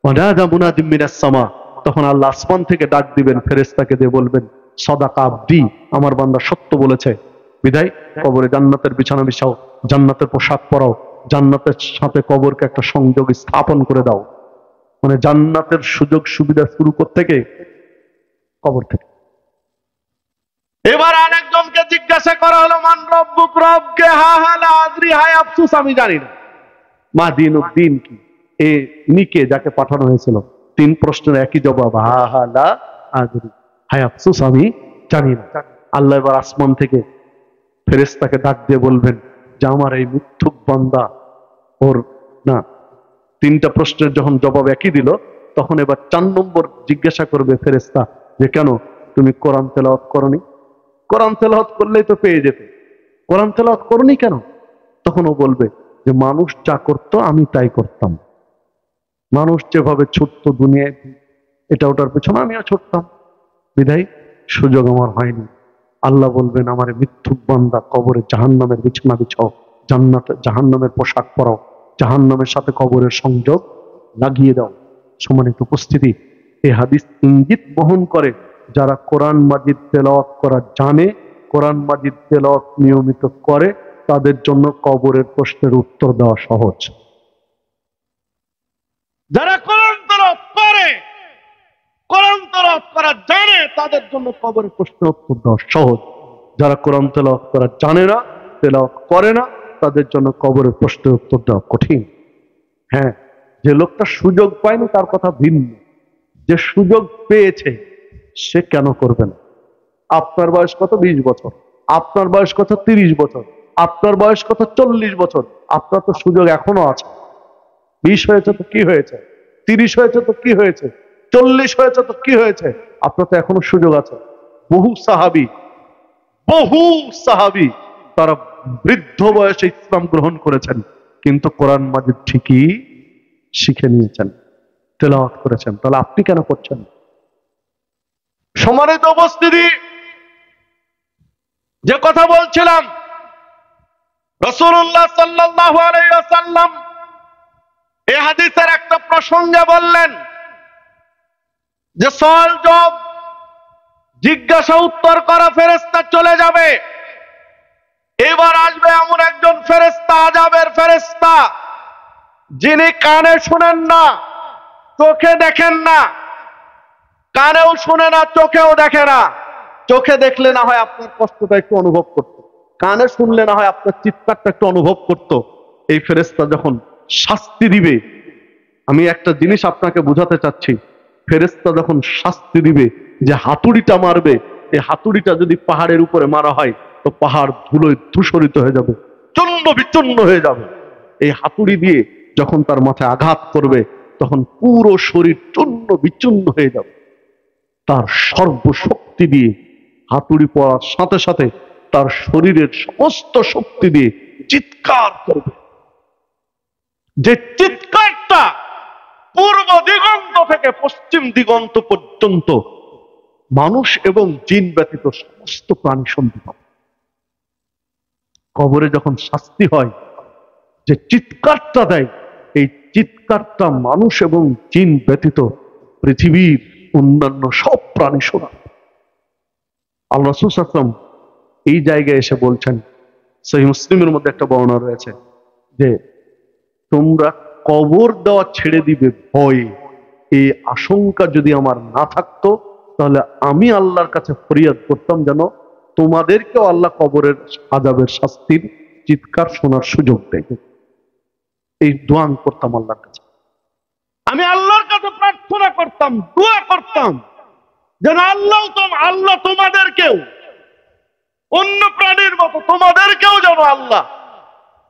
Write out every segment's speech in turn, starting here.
ওয়ানাদা মুনাদিম মিনাস সামা, তখন আল্লাহ আসমান থেকে ডাক দিবেন, ফেরেশতাকে দিয়ে বলবেন সাদাকা আবদি, আমার বান্দা সত্য বলেছে। বিদায় কবরে জান্নাতের বিছানা বিছাও, জান্নাতের পোশাক পরাও, জান্নাতের সাথে কবরকে একটা সংযোগ স্থাপন করে দাও। মানে জান্নাতের সুযোগ সুবিধা শুরু করতে থেকে কবর থেকে। এবার আরেকজনকে জিজ্ঞাসা করা হলো, মান রব্বুক, রবকে, হা হা লা আদরি, হায় আফসোস আমি জানি না। মা দিনুদ্দিন কি, এ নিকে যাকে পাঠানো হয়েছিল, তিন প্রশ্নের একই জবাব, হা হা লা আদরি, হায় আফসোস আমি জানি না। আল্লাহ এবার আসমান থেকে ফেরেশতাকে ডাক দিয়ে বলবেন যে আমার এই মিথ্যুক বান্দা ওর না, তিনটা প্রশ্নের যখন জবাব একই দিল, তখন এবার 4 নম্বর জিজ্ঞাসা করবে ফেরেশতা যে কেন তুমি কোরআন তেলাওয়াত করনি? কোরআন তেলাওয়াত করলেই তো পেয়ে যেতে, কোরআন তেলাওয়াত করনি কেন? তখন ও বলবে যে মানুষ যা করতো আমি তাই করতাম, মানুষ যেভাবে ছুটতো দুনিয়ায় এটা ওটার পেছনে আমিও ছুটতাম, বিধায় সুযোগ আমার হয়নি। আল্লাহ বলবেন আমার মিথ্যুক বান্দা, কবরে জাহান্নামের বিছানা বিছাও, জান্নাত জাহান্নামের পোশাক পরাও, জাহান্নামের সাথে কবরের সংযোগ লাগিয়ে দাও। সম্মানিত উপস্থিতি, এই হাদিস ইঙ্গিত বহন করে যারা কোরআন মাজিদ তেলাওয়াত করা জানে, কোরআন মাজিদ তেলাওয়াত নিয়মিত করে, তাদের জন্য কবরের প্রশ্নের উত্তর দেওয়া সহজ। যারা কোরআন তেলাওয়াত করে, কোরআন তেলাওয়াত করা জানে, তাদের জন্য কবরের প্রশ্নের উত্তর দেওয়া সহজ। যারা কোরআন তেলাওয়াত করা জানে না, তেলাওয়াত করে না, তাদের জন্য কবরের প্রশ্নের উত্তর দেওয়া কঠিন। হ্যাঁ, যে লোকটা সুযোগ পায়নি তার কথা ভিন্ন, যে সুযোগ পেয়েছে সে কেন করবে না? আপনার বয়স কত? 20 বছর। আপনার বয়স কত? 30 বছর। আপনার বয়স কত? 40 বছর। আপনার তো সুযোগ এখনো আছে। 20 হয়েছে তো কি হয়েছে, 30 হয়েছে তো কি হয়েছে, 40 হয়েছে তো কি হয়েছে, আপনার তো এখনো সুযোগ আছে। বহু সাহাবী তারা বৃদ্ধ বয়সে ইসলাম গ্রহণ করেছেন, কিন্তু কোরআন মাজিদ ঠিকই শিখে নিয়েছেন, তেলাওয়াত করেছেন। তাহলে আপনি কেন করছেন? সম্মানিত উপস্থিতি, যে কথা বলছিলাম, রাসূলুল্লাহ সাল্লাল্লাহু আলাইহি ওয়াসাল্লাম এই হাদিসের একটা প্রসঙ্গে বললেন যে সওয়াল জবাব, জিজ্ঞাসা উত্তর করা ফেরেশতা চলে যাবে, এবার আসবে এমন একজন ফেরেশতা, আযাবের ফেরেশতা, যিনি কানে শুনেন না, চোখে দেখেন না, কানেও শুনে না, চোখেও দেখে না। চোখে দেখলে না হয় আপনার কষ্টটা একটু অনুভব করত, কানে শুনলে না হয় আপনার চিৎকারটা একটু অনুভব করত। এই ফেরেশতা যখন শাস্তি দিবে, আমি একটা জিনিস আপনাকে বোঝাতে চাচ্ছি, ফেরেশতা যখন শাস্তি দিবে, যে হাতুড়িটা মারবে, এই হাতুড়িটা যদি পাহাড়ের উপরে মারা হয় তো পাহাড় ধুলোয় ধূসরিত হয়ে যাবে, চূর্ণ বিচূর্ণ হয়ে যাবে। এই হাতুড়ি দিয়ে যখন তার মাথায় আঘাত করবে, তখন পুরো শরীর চূর্ণ বিচূর্ণ হয়ে যাবে। তার সর্বশক্তি দিয়ে হাতুড়ি পড়ার সাথে সাথে তার শরীরের সমস্ত শক্তি দিয়ে চিৎকার করবে, যে চিৎকারটা পূর্ব দিগন্ত থেকে পশ্চিম দিগন্ত পর্যন্ত মানুষ এবং জিন ব্যতীত সমস্ত প্রাণী শুনতে পাবে। কবরে যখন শাস্তি হয়, যে চিৎকারটা দেয়, এই চিৎকারটা মানুষ এবং জিন ব্যতীত পৃথিবীর অন্যান্য সব প্রাণী শোনা। আল্লাহ রাসূল সাল্লাল্লাহু আলাইহি ওয়াসাল্লাম এই জায়গায় এসে বলছেন, সহিহ মুসলিমের মধ্যে একটা বর্ণনা রয়েছে যে তোমরা কবর দেওয়া ছেড়ে দিবে ভয়ে, এই আশঙ্কা যদি আমার না থাকতো তাহলে আমি আল্লাহর কাছে ফরিয়াদ করতাম যেন তোমাদেরকেও আল্লাহ কবরের আযাবের শাস্তির চিৎকার শোনার সুযোগ দেয়। এই দোয়া করতাম আল্লাহর কাছে, আমি আল্লাহর কাছে প্রার্থনা করতাম, দোয়া করতাম যেন আল্লাহ তোমাদেরকেও অন্য প্রাণীর মতো তোমাদেরকেও যেন আল্লাহ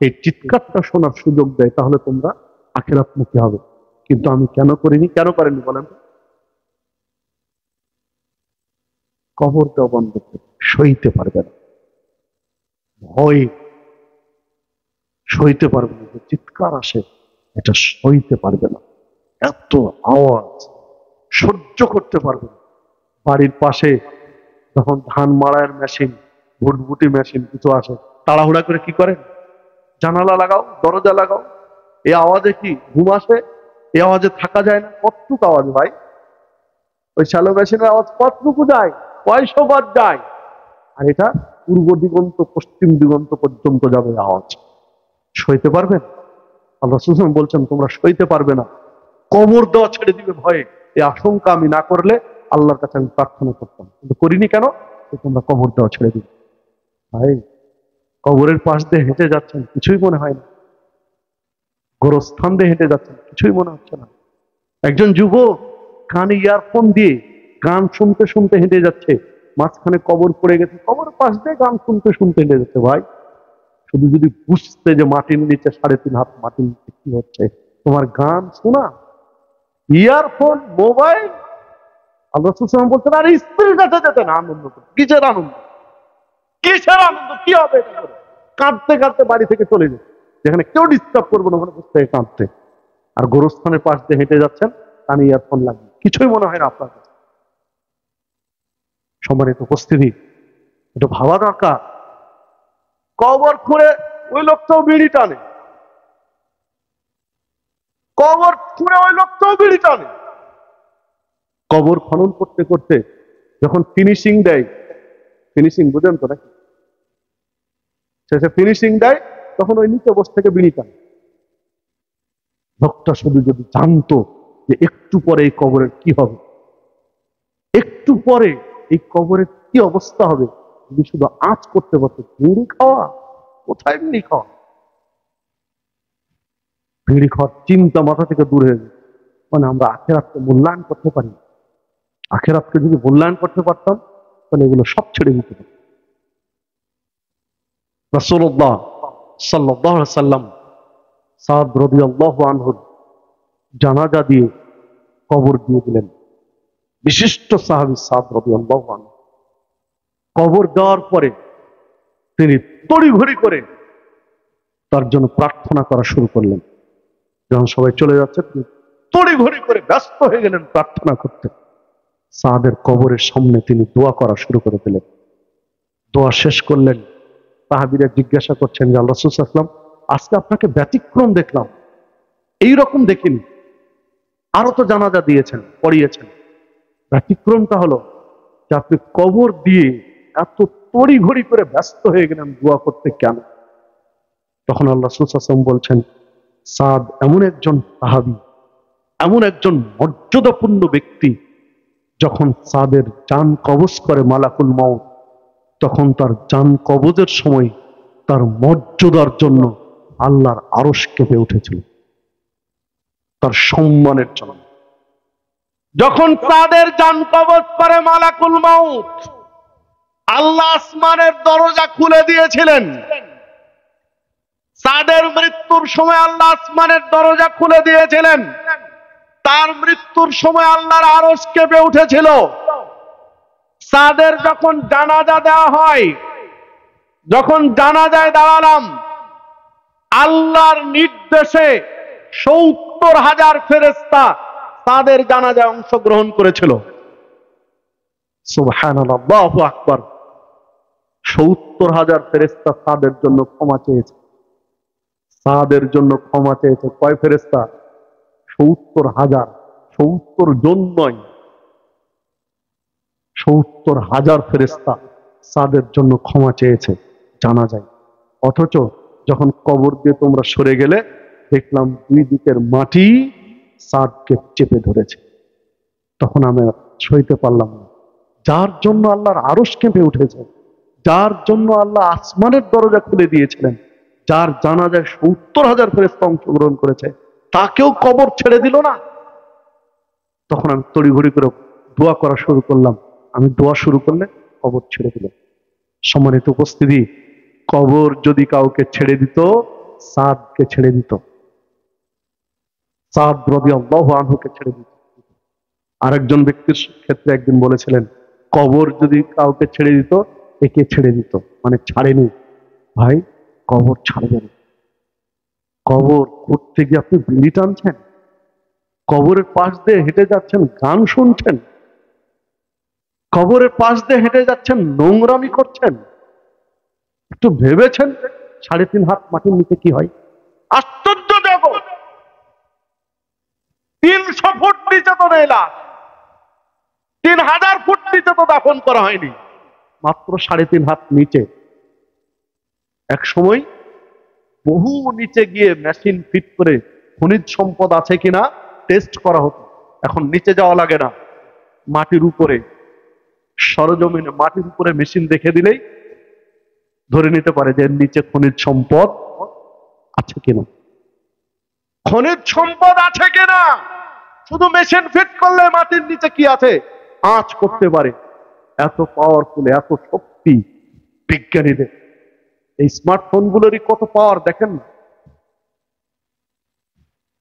এই চিৎকারটা শোনার সুযোগ দেয়, তাহলে তোমরা আখিরাতমুখী হবে। কিন্তু আমি কেন করিনি? কেন করেনি বলেন? কবর দেওয়া বন্ধ সইতে পারবে না, ভয় সইতে পারবে না, চিৎকার আসে এটা সইতে পারবে না, এত আওয়াজ সহ্য করতে পারবে না। বাড়ির পাশে যখন ধান মাড়াইয়ের মেশিন, ভুটভুটি মেশিন কিছু আসে, তাড়াহুড়া করে কি করে, জানালা লাগাও, দরজা লাগাও, এই আওয়াজে কি ঘুম আসে? এই আওয়াজে থাকা যায় না? কতটুকু আওয়াজ ভাই? ওই শ্যালো মেশিনের আওয়াজ কতটুকু যায়? 100 বার যায়। আর এটা পূর্ব দিগন্ত পশ্চিম দিগন্ত পর্যন্ত যাবে আওয়াজ। সইতে পারবেন? আল্লাহ রাসূল বলছেন তোমরা সইতে পারবে না, কবর দেওয়া ছেড়ে দিবে ভয়ে। এই আশঙ্কা আমি না করলে আল্লাহর কাছে আমি প্রার্থনা করতাম, কিন্তু করিনি। কেন? তোমরা কবর দেওয়া ছেড়ে দিবে। ভাই, কবরের পাশ দিয়ে হেঁটে যাচ্ছেন, কিছুই মনে হয় না। গোরস্থান দিয়ে হেঁটে যাচ্ছেন, কিছুই মনে হচ্ছে না। একজন যুবক কানে ইয়ারফোন দিয়ে গান শুনতে শুনতে হেঁটে যাচ্ছে, মাঝখানে কবর পড়ে গেছে, কবর পাশ দিয়ে গান শুনতে শুনতে হেঁটে যাচ্ছে। ভাই, শুধু যদি বুঝতে যে মাটির নিচে 3.5 হাত মাটির নিচে কি হচ্ছে, তোমার গান শোনা, ইয়ারফোন, মোবাইল। আল্লাহ রাসূল সাল্লাল্লাহু আলাইহি ওয়াসাল্লাম বলছেন, আর স্ত্রীর কাছে যেতেন আনন্দ করতে। কিসের আনন্দ? কিসের আনন্দ? কি হবে এটা করে? কাঁদতে কাঁদতে বাড়ি থেকে চলে যেত, যেখানে কেউ ডিস্টার্ব করবে না, ওখানে বসে থেকে কাঁদতে। আর গোরস্থানের পাশ দিয়ে হেঁটে যাচ্ছেন, কানে ইয়ারফোন লাগিয়ে, কিছুই মনে হয় না আপনার কাছে। সম্মানিত উপস্থিতি, এটা ভাবা দরকার। কবর খুঁড়ে ওই লোকটাও বিড়ি টানে, কবর খুঁড়ে ওই লোকটাও বিড়ি টানে। কবর খনন করতে করতে যখন ফিনিশিং দেয়, ফিনিশিং বুঝেন তো নাকি? শেষে ফিনিশিং দেয়, তখন ওই নিচে বসে থেকে বিড়ি টানে। লোকটা শুধু যদি জানতো যে একটু পরে এই কবরের কি হবে, একটু পরে এই কবরের কি অবস্থা হবে, যদি শুধু আঁচ করতে পারতো। বিড়ি খাওয়া, কোথায় বিড়ি খাওয়া? বিড়ি খাওয়ার চিন্তা মাথা থেকে দূর হয়ে যায়। মানে আমরা আখেরাতকে মূল্যায়ন করতে পারি। আখেরাতকে যদি মূল্যায়ন করতে পারতাম, তাহলে এগুলো সব ছেড়ে দিতে পারতাম। রাসূলুল্লাহ সাল্লাল্লাহু আলাইহি সাল্লাম সাদ রাদিয়াল্লাহু আনহুর জানাজা দিয়ে কবর দিয়ে দিলেন। বিশিষ্ট সাহাবী সাদ রাদিয়াল্লাহু আনহু। কবর দেওয়ার পরে তিনি তড়িঘড়ি করে তার জন্য প্রার্থনা করা শুরু করলেন। যখন সবাই চলে যাচ্ছে, তিনি তড়িঘড়ি করে ব্যস্ত হয়ে গেলেন প্রার্থনা করতে। সাদের কবরের সামনে তিনি দোয়া করা শুরু করে দিলেন। দোয়া শেষ করলেন, সাহাবীরা জিজ্ঞাসা করছেন যে আল্লাহ রাসূল সাল্লাল্লাহু আলাইহি ওয়াসাল্লাম, আজকে আপনাকে ব্যতিক্রম দেখলাম, এইরকম দেখিনি। আরো তো জানাজা দিয়েছেন, পড়িয়েছেন, ব্যতিক্রমটা হলো যে আপনি কবর দিয়ে এত তড়িঘড়ি করে ব্যস্ত হয়ে গেলেন দোয়া করতে, কেন? তখন আল্লাহ রাসূল সাল্লাল্লাহু আলাইহি ওয়াসাল্লাম বলছেন, সাদ এমন একজন সাহাবী, এমন একজন মর্যাদাপূর্ণ ব্যক্তি, যখন সাদের জান কবজ করে মালাকুল মউত, তখন তার জান কবজের সময় তার মর্যাদার জন্য আল্লাহর আরশ কেঁপে উঠেছিল, তার সম্মানের জন্য। যখন সাদের জান কবজ করে মালাকুল মউত, আল্লাহ আসমানের দরজা খুলে দিয়েছিলেন। সাদের মৃত্যুর সময় আল্লাহ আসমানের দরজা খুলে দিয়েছিলেন। তার মৃত্যুর সময় আল্লাহর আরশ কেঁপে উঠেছিল। সাদের যখন জানাজা দেওয়া হয়, যখন জানাজায় দাঁড়ালাম, আল্লাহর নির্দেশে ৭০,০০০ ফেরেশতা তাদের জানাজায় অংশগ্রহণ করেছিল। সুবহানাল্লাহ, আল্লাহু আকবার। ৭০,০০০ ফেরেশতা তাদের জন্য ক্ষমা চেয়েছে। সাদের জন্য ক্ষমা চেয়েছে কয় ফেরেশতা? ৭০,০০০। ৭০ জন নয়, ৭০,০০০ ফেরেশতা সাদের জন্য ক্ষমা চেয়েছে জানা যায়। অথচ যখন কবর দিয়ে তোমরা সরে গেলে, দেখলাম দুই দিকের মাটি সাদকে চেপে ধরেছে। তখন আমি সইতে পারলাম না। যার জন্য আল্লাহর আরশ কেঁপে উঠেছে, যার জন্য আল্লাহ আসমানের দরজা খুলে দিয়েছিলেন, যার জানাজায় ৭০,০০০ ফেরেশতা অংশগ্রহণ করেছে, তাকেও কবর ছেড়ে দিল না। তখন আমি তড়িঘড়ি করে দোয়া করা শুরু করলাম। আমি দোয়া শুরু করলে কবর ছেড়ে দিল। সম্মানিত উপস্থিতি, কবর যদি কাউকে ছেড়ে দিত, সাদকে ছেড়ে দিত। সাদ রাদিয়াল্লাহু আনহুকে ছেড়ে দিত। আরেকজন ব্যক্তির ক্ষেত্রে একদিন বলেছিলেন, কবর যদি কাউকে ছেড়ে দিত, একে ছেড়ে দিত, মানে ছাড়েনি। ভাই, কবর ছাড়বে না। কবর করতে গিয়ে আপনি বিড়ি টানছেন, কবরের পাশ দিয়ে হেঁটে যাচ্ছেন, গান শুনছেন, কবরের পাশ দিয়ে হেঁটে যাচ্ছেন, নোংরামি করছেন। একটু ভেবেছেন 3.5 হাত মাটির নিচে কি হয়? আশ্চর্য জগৎ। 300 ফুট নিচে তো নেই লাশ, 3000 ফুট নিচে তো দাফন করা হয়নি, মাত্র 3.5 হাত নিচে। এক সময় বহু নিচে গিয়ে মেশিন ফিট করে খনিজ সম্পদ আছে কিনা টেস্ট করা হতো। এখন নিচে যাওয়া লাগে না, মাটির উপরে, সরজমিনে মাটির উপরে মেশিন দেখে দিলেই ধরে নিতে পারে যে নিচে খনিজ সম্পদ আছে কিনা। খনিজ সম্পদ আছে কিনা শুধু মেশিন ফিট করলে মাটির নিচে কি আছে আঁচ করতে পারে। এত পাওয়ারফুল, এত শক্তি বিজ্ঞানীদের। এই স্মার্টফোন গুলোরই কত পাওয়ার দেখেন না।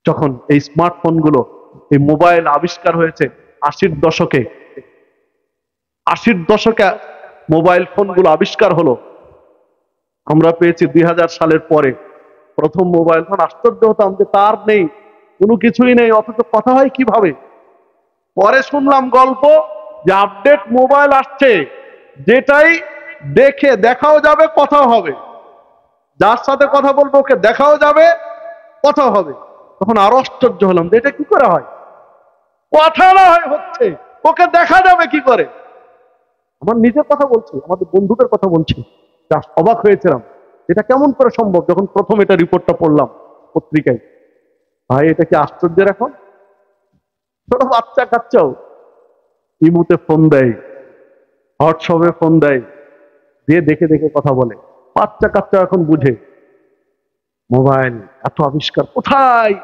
যখন এই স্মার্টফোন গুলো, এই মোবাইল আবিষ্কার হয়েছে 80-র দশকে, 80-র দশকে মোবাইল ফোন গুলো আবিষ্কার হলো, আমরা পেয়েছি 2000 সালের পরে প্রথম মোবাইল ফোন। আশ্চর্য হতাম যে তার নেই, কোনো কিছুই নেই, অথচ কথা হয় কিভাবে। পরে শুনলাম গল্প যে আপডেট মোবাইল আসছে, যেটাই দেখাও যাবে, কথাও হবে। যার সাথে কথা বলবো ওকে দেখাও যাবে, কথা হবে। তখন আরো আশ্চর্য হলাম যে এটা কি করে হয়, কথা না হয় হচ্ছে, ওকে দেখা যাবে কি করে। আমার নিজের কথা বলছি, আমাদের বন্ধুদের কথা বলছি, অবাক হয়েছিলাম এটা কেমন করে সম্ভব। যখন প্রথম এটা রিপোর্টটা পড়লাম পত্রিকায়, ভাই এটা কি আশ্চর্যের। এখন ছোট বাচ্চা কাচ্চাও ইমুতে ফোন দেয়, হোয়াটসঅ্যাপে ফোন দেয়, দিয়ে দেখে দেখে কথা বলে। বাচ্চা কাচ্চা এখন বুঝে মোবাইল এত আবিষ্কার। কোথায়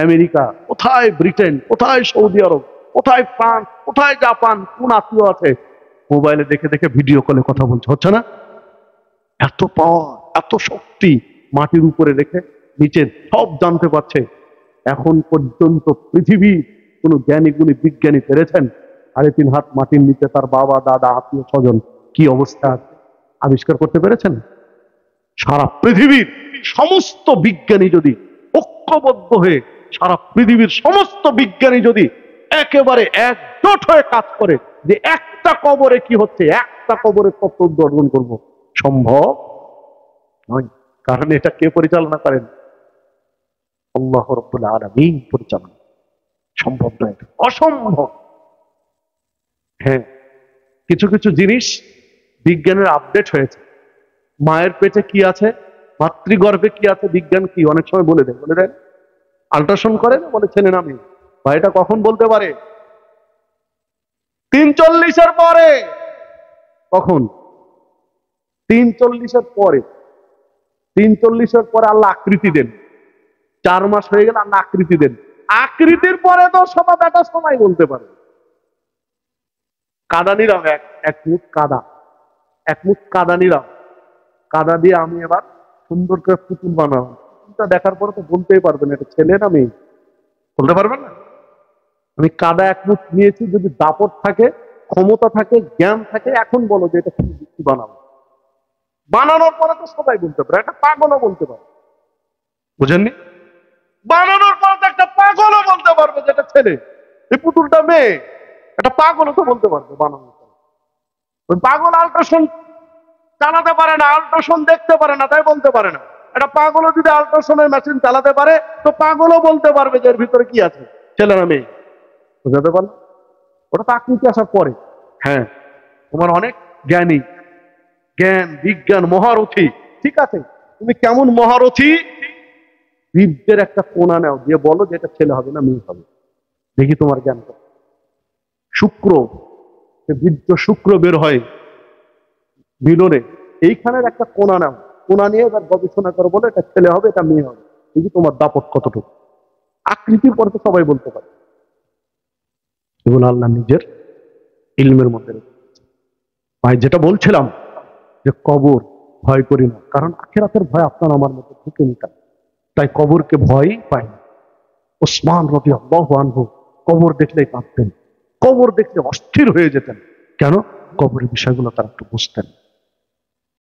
আমেরিকা, কোথায় ব্রিটেন, কোথায় সৌদি আরব, কোথায় ফ্রান্স, কোথায় জাপান, কোন আত্মীয় আছে, মোবাইলে দেখে দেখে ভিডিও কলে কথা বলছে। হচ্ছে না? এত পাওয়ার, এত শক্তি মাটির উপরে রেখে নিচে সব জানতে পারছে। এখন পর্যন্ত পৃথিবীর কোন জ্ঞানী গুণী বিজ্ঞানী পেরেছেন 3.5 হাত মাটির নিচে তার বাবা, দাদা, আত্মীয় স্বজন কি অবস্থা আছে আবিষ্কার করতে পেরেছেন? সারা পৃথিবীর সমস্ত বিজ্ঞানী যদি ঐক্যবদ্ধ হয়ে, সারা পৃথিবীর সমস্ত বিজ্ঞানী যদি একেবারে একজোট হয়ে কাজ করে যে একটা কবরে কি হচ্ছে, একটা কবরের তত্ত্ব অর্জন করব, সম্ভব নয়। কারণ এটা কে পরিচালনা করেন? আল্লাহ রাব্বুল আলামিন পরিচালনা। সম্ভব নয়, অসম্ভব। হ্যাঁ, কিছু কিছু জিনিস বিজ্ঞানের আপডেট হয়েছে। মায়ের পেটে কি আছে, মাতৃগর্ভে কি আছে, বিজ্ঞান কি অনেক সময় বলে দেয়। আল্ট্রাসাউন্ড করে না, বলে ছেলে না মেয়ে, ভাই এটা কখন বলতে পারে? 43-এর পরে। কখন? 43-এর পরে। 43-এর পরে আল্লাহ আকৃতি দেন। 4 মাস হয়ে গেলে আল্লাহ আকৃতি দেন। আকৃতির পরে তো সবা বেটা সময় বলতে পারে। কাদা নিলাম, এক মুঠ কাদা, এক মুঠ কাদা নিলাম, কাদা দিয়ে আমি এবার সুন্দর করে পুতুল বানালাম। পুতুলটা দেখার পরে তো বলতেই পারবেন এটা ছেলে না মেয়ে, বলতে পারবেন না। আমি কাদা এক মুঠ নিয়েছি, যদি দাপট থাকে, ক্ষমতা থাকে, জ্ঞান থাকে, এখন বলো যে এটা কি বানাবো। বানানোর পরে তো সবাই বলতে পারে, একটা পাগলও বলতে পারে, বুঝেননি? বানানোর পরে তো একটা পাগলও বলতে পারবে যে এটা ছেলে, এই পুতুলটা মেয়ে। একটা পাগলও তো বলতে পারবে বানানোর পরে। ওই পাগল আল্ট্রাসাউন্ড চালাতে পারে না, আল্ট্রাসাউন্ড দেখতে পারে না, তাই বলতে পারে না। একটা পাগলও যদি আল্ট্রাসাউন্ডের মেশিন চালাতে পারে তো পাগলও বলতে পারবে যে এর ভিতরে কি আছে, ছেলে না মেয়ে। বুঝাতে পারলো? ওটা তো আকৃতি আসার পরে। হ্যাঁ, তোমার অনেক জ্ঞানী, জ্ঞান বিজ্ঞান মহারথী, ঠিক আছে, তুমি কেমন মহারথী, বীর্যের একটা কোণা নাও, দিয়ে বলো যে এটা ছেলে হবে না মেয়ে হবে, দেখি তোমার জ্ঞান। শুক্র, বীর্য শুক্র বের হয় বিলনে, এইখানের একটা কোণা নাও, কোণা নিয়ে এবার গবেষণা করো, বলে এটা ছেলে হবে এটা মেয়ে হবে, দেখি তোমার দাপট কতটুকু। আকৃতির পরে তো সবাই বলতে পারে। এগুলো আল্লাহ নিজের ইলমের মধ্যে রেখেছে। ভাই যেটা বলছিলাম যে কবর ভয় করি না, কারণ আখিরাতের ভয় আপনার আমার মধ্যে ঢুকে নিতাম, তাই কবরকে ভয় পাই না। ওসমান রাদিয়াল্লাহু আনহু কবর দেখলেই কাঁদতেন, কবর দেখলে অস্থির হয়ে যেতেন। কেন? কবরের বিষয়গুলো তারা একটু বুঝতেন।